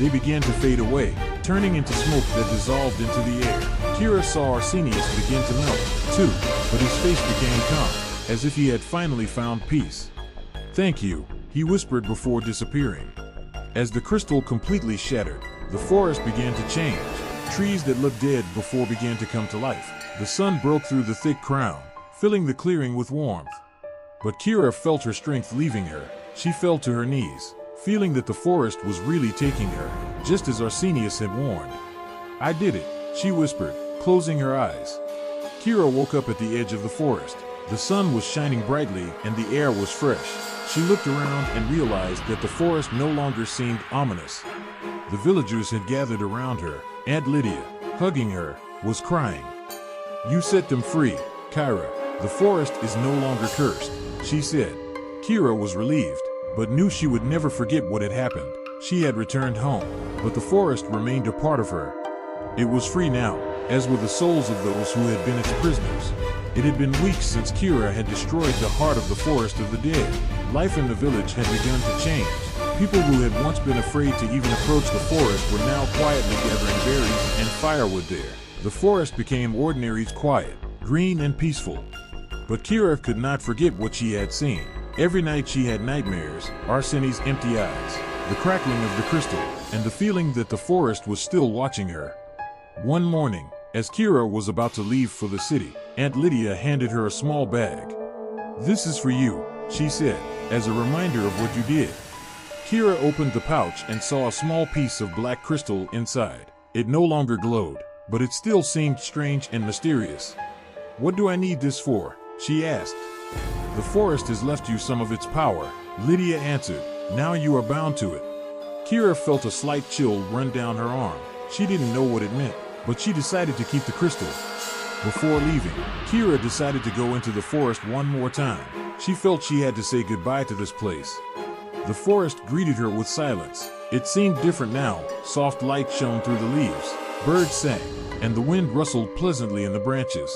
they began to fade away, turning into smoke that dissolved into the air. Kira saw Arseny begin to melt, too, but his face became calm, as if he had finally found peace. "Thank you," he whispered before disappearing. As the crystal completely shattered, the forest began to change. Trees that looked dead before began to come to life. The sun broke through the thick crown, filling the clearing with warmth. But Kira felt her strength leaving her. She fell to her knees, feeling that the forest was really taking her, just as Arseny had warned. "I did it," she whispered, closing her eyes. Kira woke up at the edge of the forest. The sun was shining brightly and the air was fresh. She looked around and realized that the forest no longer seemed ominous. The villagers had gathered around her. Aunt Lydia, hugging her, was crying. "You set them free, Kira. The forest is no longer cursed," she said. Kira was relieved, but knew she would never forget what had happened. She had returned home, but the forest remained a part of her. It was free now, as were the souls of those who had been its prisoners. It had been weeks since Kira had destroyed the heart of the forest of the dead. Life in the village had begun to change. People who had once been afraid to even approach the forest were now quietly gathering berries and firewood there. The forest became ordinary, quiet, green and peaceful. But Kira could not forget what she had seen. Every night she had nightmares, Arseny's empty eyes, the crackling of the crystal, and the feeling that the forest was still watching her. One morning, as Kira was about to leave for the city, Aunt Lydia handed her a small bag. "This is for you," she said, "as a reminder of what you did." Kira opened the pouch and saw a small piece of black crystal inside. It no longer glowed, but it still seemed strange and mysterious. "What do I need this for?" she asked. "The forest has left you some of its power," Lydia answered. "Now you are bound to it." Kira felt a slight chill run down her arm. She didn't know what it meant, but she decided to keep the crystal. Before leaving, Kira decided to go into the forest one more time. She felt she had to say goodbye to this place. The forest greeted her with silence. It seemed different now. Soft light shone through the leaves. Birds sang, and the wind rustled pleasantly in the branches.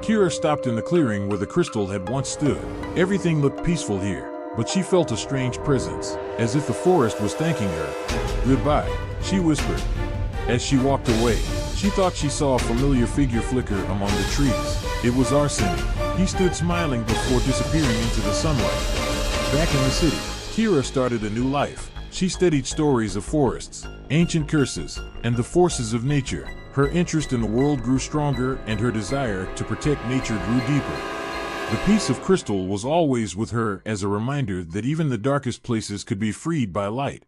Kira stopped in the clearing where the crystal had once stood. Everything looked peaceful here, but she felt a strange presence, as if the forest was thanking her. "Goodbye," she whispered. As she walked away, she thought she saw a familiar figure flicker among the trees. It was Arseny. He stood smiling before disappearing into the sunlight. Back in the city, Kira started a new life. She studied stories of forests, ancient curses, and the forces of nature. Her interest in the world grew stronger, and her desire to protect nature grew deeper. The piece of crystal was always with her as a reminder that even the darkest places could be freed by light.